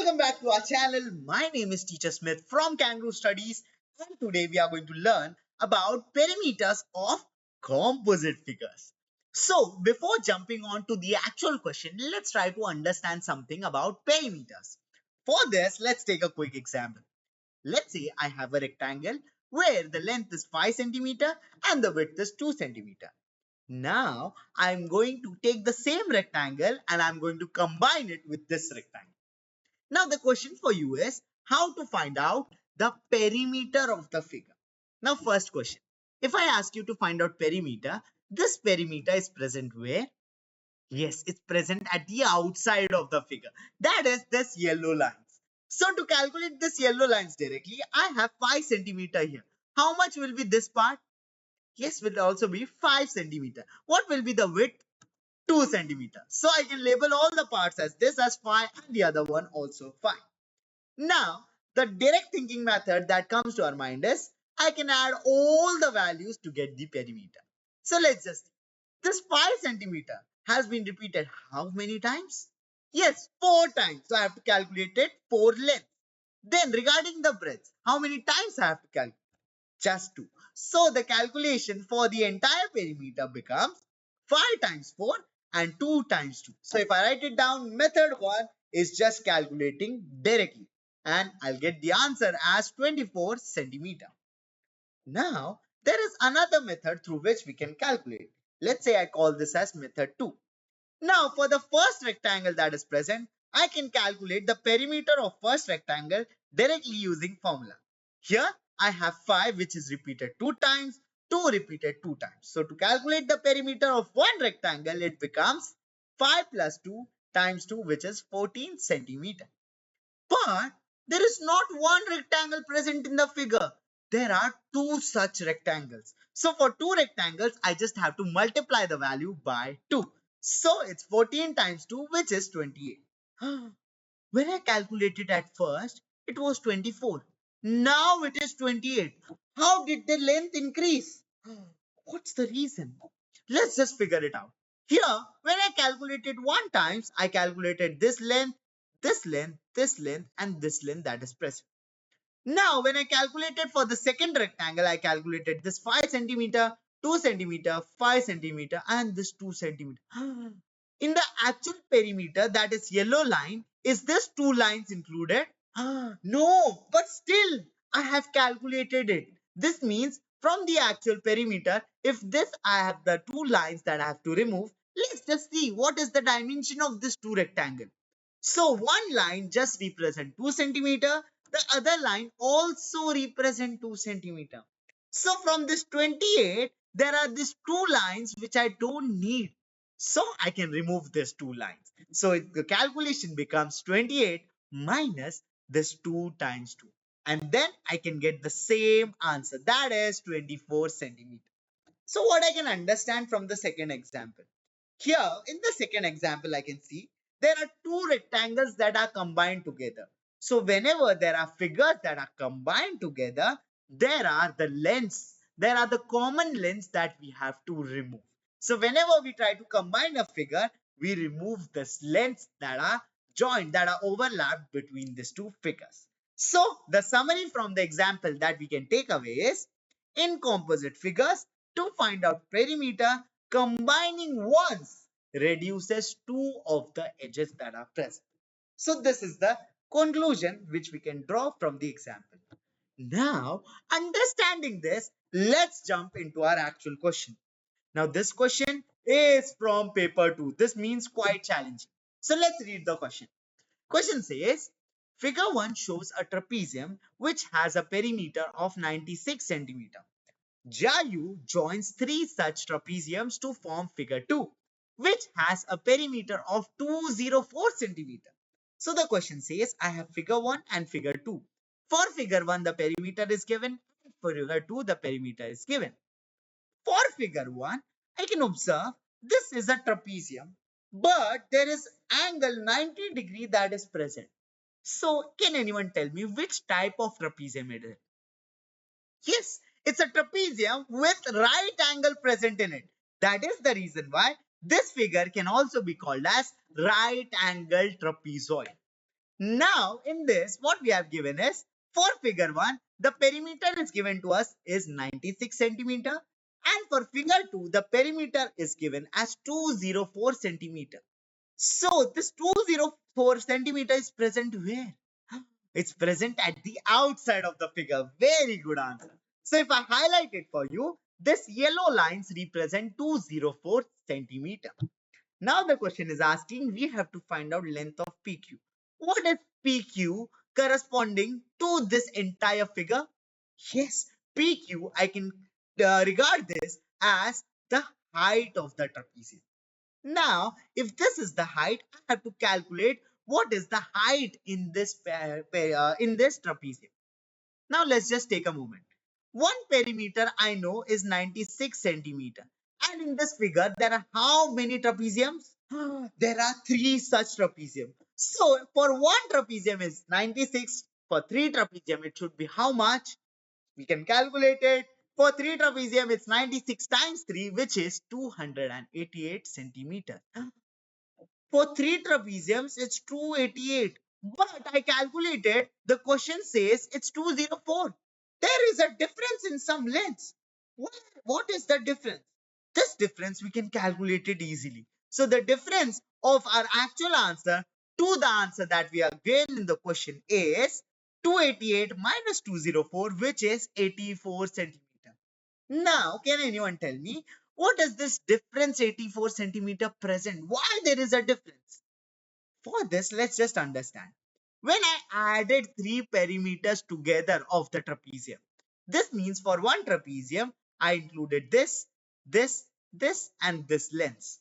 Welcome back to our channel. My name is Teacher Smith from Kangaroo Studies, and today we are going to learn about perimeters of composite figures. So before jumping on to the actual question, let's try to understand something about perimeters. For this, let's take a quick example. Let's say I have a rectangle where the length is 5 centimeter and the width is 2 centimeter. Now I'm going to take the same rectangle and I'm going to combine it with this rectangle. Now the question for you is how to find out the perimeter of the figure. Now first question, if I ask you to find out perimeter, this perimeter is present where? Yes, it's present at the outside of the figure. That is this yellow lines. So to calculate this yellow lines directly, I have 5 centimeter here. How much will be this part? Yes, will also be 5 centimeter. What will be the width? 2 centimeter. So I can label all the parts as this as 5 and the other one also 5. Now, the direct thinking method that comes to our mind is I can add all the values to get the perimeter. So let's just see. This 5 centimeter has been repeated how many times? Yes, 4 times. So I have to calculate it 4 lengths. Then regarding the breadth, how many times I have to calculate? Just 2. So the calculation for the entire perimeter becomes 5 times 4 and 2 times 2. So if I write it down, method 1 is just calculating directly and I'll get the answer as 24 centimeter. Now there is another method through which we can calculate. Let's say I call this as method 2. Now for the first rectangle that is present, I can calculate the perimeter of first rectangle directly using formula. Here I have 5 which is repeated 2 times, 2 repeated 2 times. So to calculate the perimeter of one rectangle, it becomes 5 plus 2 times 2 which is 14 centimeter. But there is not one rectangle present in the figure. There are 2 such rectangles. So for 2 rectangles, I just have to multiply the value by 2. So it's 14 times 2 which is 28. When I calculated at first, it was 24. Now it is 28. How did the length increase? What's the reason? Let's just figure it out. Here, when I calculated 1 times, I calculated this length, this length, this length, and this length that is present. Now, when I calculated for the second rectangle, I calculated this 5 centimeter, 2 centimeter, 5 centimeter, and this 2 centimeter. In the actual perimeter, that is yellow line, is this 2 lines included? No, but still, I have calculated it. This means from the actual perimeter, if this I have the 2 lines that I have to remove, let's just see what is the dimension of this 2 rectangle. So one line just represent 2 centimeter, the other line also represent 2 centimeter. So from this 28, there are these 2 lines which I don't need. So I can remove these 2 lines. So the calculation becomes 28 minus this 2 times 2. And then I can get the same answer. That is 24 centimeter. So what I can understand from the second example. Here in the second example, I can see there are 2 rectangles that are combined together. So whenever there are figures that are combined together, there are the lengths. There are the common lengths that we have to remove. So whenever we try to combine a figure, we remove this lengths that are joined, that are overlapped between these 2 figures. So the summary from the example that we can take away is in composite figures, to find out perimeter, combining ones reduces 2 of the edges that are present. So this is the conclusion which we can draw from the example. Now, understanding this, let's jump into our actual question. Now, this question is from paper 2. This means quite challenging. So let's read the question. Question says, figure 1 shows a trapezium which has a perimeter of 96 centimeter. Jayu joins 3 such trapeziums to form figure 2, which has a perimeter of 204 centimeter. So the question says, I have figure 1 and figure 2. For figure 1, the perimeter is given. For figure 2, the perimeter is given. For figure 1, I can observe this is a trapezium, but there is angle 90 degree that is present. So can anyone tell me which type of trapezium it is? Yes, it's a trapezium with right angle present in it. That is the reason why this figure can also be called as right angle trapezoid. Now, in this, what we have given is, for figure 1, the perimeter is given to us is 96 centimeter. And for figure 2, the perimeter is given as 204 centimeter. So, this 204 centimeter is present where? It's present at the outside of the figure. Very good answer. So, if I highlight it for you, this yellow lines represent 204 centimeter. Now the question is asking, we have to find out length of PQ. What is PQ corresponding to this entire figure? Yes, PQ, I can regard this as the height of the trapezium. Now, if this is the height, I have to calculate what is the height in this in this trapezium. Now let's just take a moment. One perimeter I know is 96 centimeter. And in this figure, there are how many trapeziums? There are three such trapezium. So for one trapezium is 96. For three trapezium, it should be how much? We can calculate it. For three trapezium, it's 96 times 3, which is 288 centimeters. For three trapeziums, it's 288. But I calculated, the question says it's 204. There is a difference in some lengths. What is the difference? This difference we can calculate it easily. So the difference of our actual answer to the answer that we are given in the question is 288 minus 204, which is 84 centimeter. Now, can anyone tell me what is this difference 84 centimeter present? Why there is a difference? For this, let's just understand. When I added three perimeters together of the trapezium, this means for one trapezium, I included this, and this length.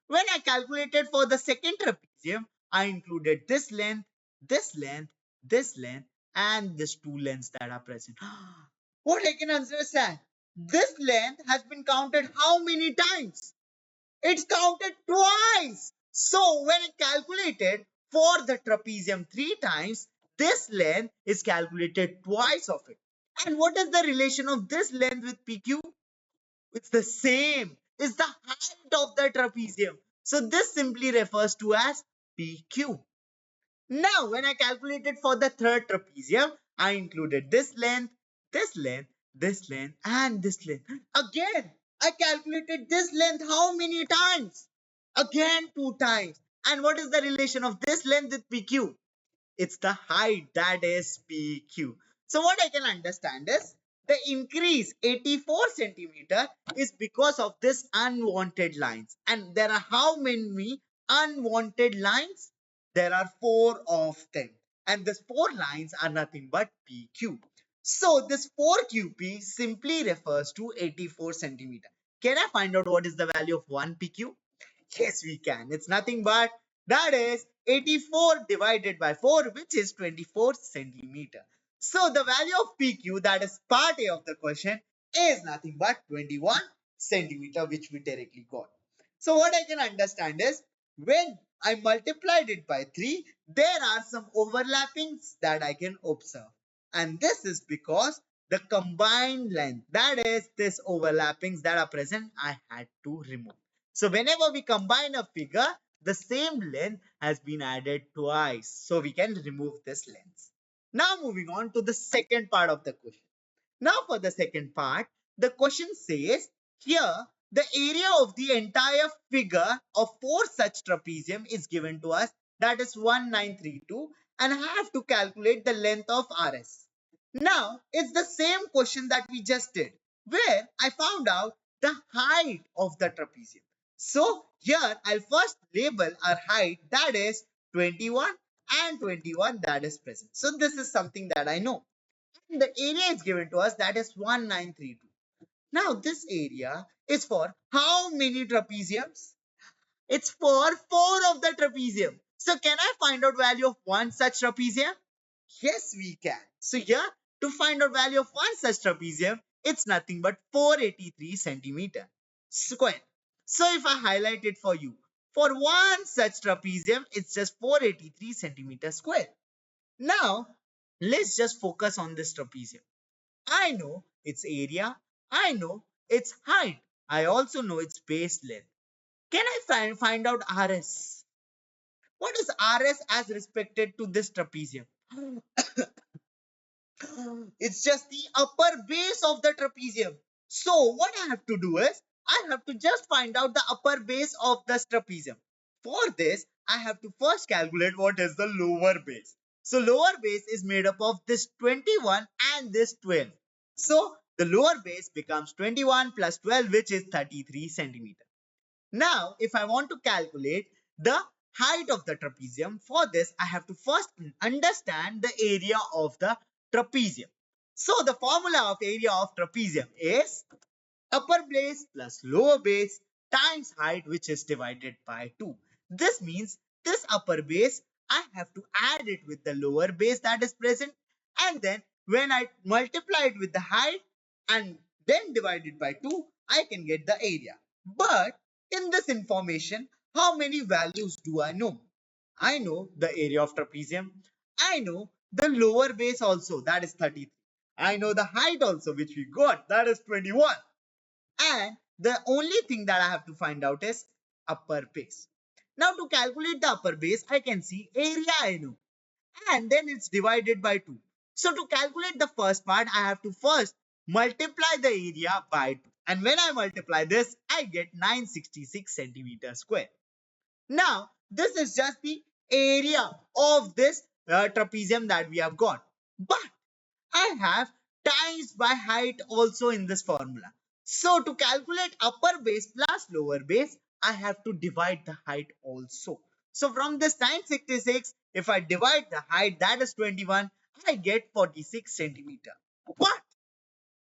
When I calculated for the second trapezium, I included this length, this length, this length, and these two lengths that are present. What I can understand? This length has been counted how many times? It's counted twice. So when I calculated for the trapezium three times, this length is calculated twice of it. And what is the relation of this length with PQ? It's the same. It's the height of the trapezium. So this simply refers to as PQ. Now, when I calculated for the third trapezium, I included this length, this length, this length, and this length. Again, I calculated this length how many times? Again, two times. And what is the relation of this length with PQ? It's the height, that is PQ. So what I can understand is the increase 84 centimeter is because of this unwanted lines. And there are how many unwanted lines? There are four of them. And these four lines are nothing but PQ. So this 4QP simply refers to 84 centimeter. Can I find out what is the value of 1 PQ? Yes, we can. It's nothing but that is 84 divided by 4, which is 24 centimeter. So the value of PQ, that is part A of the question, is nothing but 21 centimeter, which we directly got. So what I can understand is when I multiplied it by 3, there are some overlappings that I can observe. And this is because the combined length, that is this overlappings that are present, I had to remove. So whenever we combine a figure, the same length has been added twice. So we can remove this length. Now moving on to the second part of the question. Now for the second part, the question says here the area of the entire figure of four such trapezium is given to us, that is 1932, and I have to calculate the length of RS. Now it's the same question that we just did, where I found out the height of the trapezium. So here I'll first label our height, that is 21, and 21 that is present. So this is something that I know. The area is given to us, that is 1932. Now this area is for how many trapeziums? It's for four of the trapezium. So can I find out value of one such trapezium? Yes, we can. So here to find out value of one such trapezium, it's nothing but 483 centimeter square. So if I highlight it for you, for one such trapezium, it's just 483 centimeter square. Now, let's just focus on this trapezium. I know its area. I know its height. I also know its base length. Can I find out RS? What is is RS as respected to this trapezium? It's just the upper base of the trapezium. So what I have to do is, I have to just find out the upper base of this trapezium. For this, I have to first calculate what is the lower base. So lower base is made up of this 21 and this 12. So the lower base becomes 21 plus 12, which is 33 centimeter. Now, if I want to calculate the height of the trapezium, for this, I have to first understand the area of the trapezium. So, the formula of area of trapezium is upper base plus lower base times height, which is divided by 2. This means this upper base, I have to add it with the lower base that is present, and then when I multiply it with the height and then divide it by 2, I can get the area. But in this information, how many values do I know? I know the area of trapezium. I know the lower base also, that is 33. I know the height also, which we got, that is 21. And the only thing that I have to find out is upper base. Now to calculate the upper base, I can see area I know, and then it's divided by 2. So to calculate the first part, I have to first multiply the area by 2. And when I multiply this, I get 966 centimeters square. Now, this is just the area of this trapezium that we have got. But I have times by height also in this formula. So to calculate upper base plus lower base, I have to divide the height also. So from this 966, if I divide the height, that is 21, I get 46 centimeter. But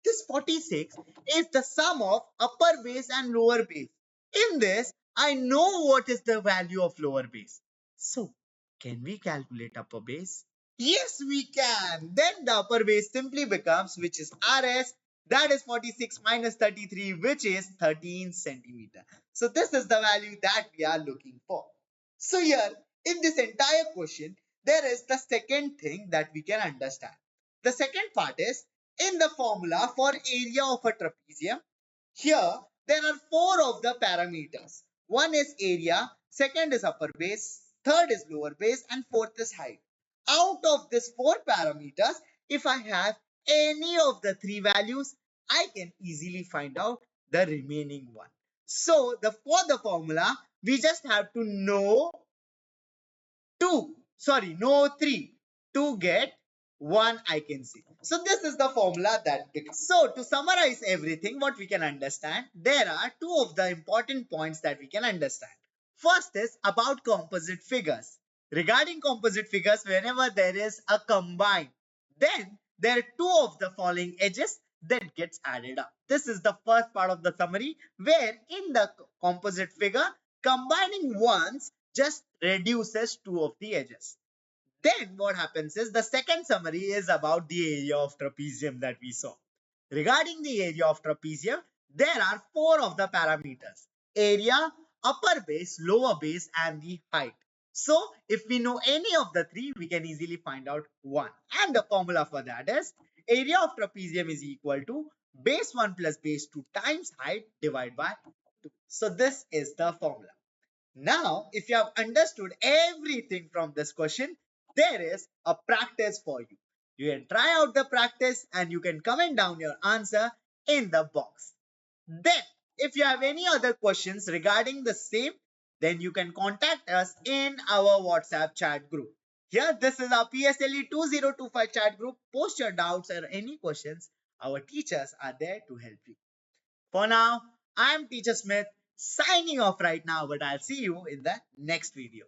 this 46 is the sum of upper base and lower base. In this, I know what is the value of lower base. So, can we calculate upper base? Yes, we can. Then the upper base simply becomes, which is RS, that is 46 minus 33, which is 13 centimeter. So, this is the value that we are looking for. So, here, in this entire question, there is the second thing that we can understand. The second part is, in the formula for area of a trapezium, here there are four of the parameters. One is area, second is upper base, third is lower base, and fourth is height. Out of these four parameters, if I have any of the three values, I can easily find out the remaining one. So for the formula, we just have to know three to get one I can see. So this is the formula that becomes. So to summarize everything, what we can understand, there are two of the important points that we can understand. First is about composite figures. Regarding composite figures, whenever there is a combine, then there are two of the following edges that gets added up. This is the first part of the summary, where in the composite figure, combining ones just reduces two of the edges. Then what happens is, the second summary is about the area of trapezium that we saw. Regarding the area of trapezium, there are four of the parameters: area, upper base, lower base, and the height. So if we know any of the three, we can easily find out one. And the formula for that is, area of trapezium is equal to base 1 plus base 2 times height divided by 2. So this is the formula. Now, if you have understood everything from this question, there is a practice for you. You can try out the practice and you can comment down your answer in the box. Then, if you have any other questions regarding the same, then you can contact us in our WhatsApp chat group. Here, this is our PSLE 2025 chat group. Post your doubts or any questions. Our teachers are there to help you. For now, I'm Teacher Smith signing off right now, but I'll see you in the next video.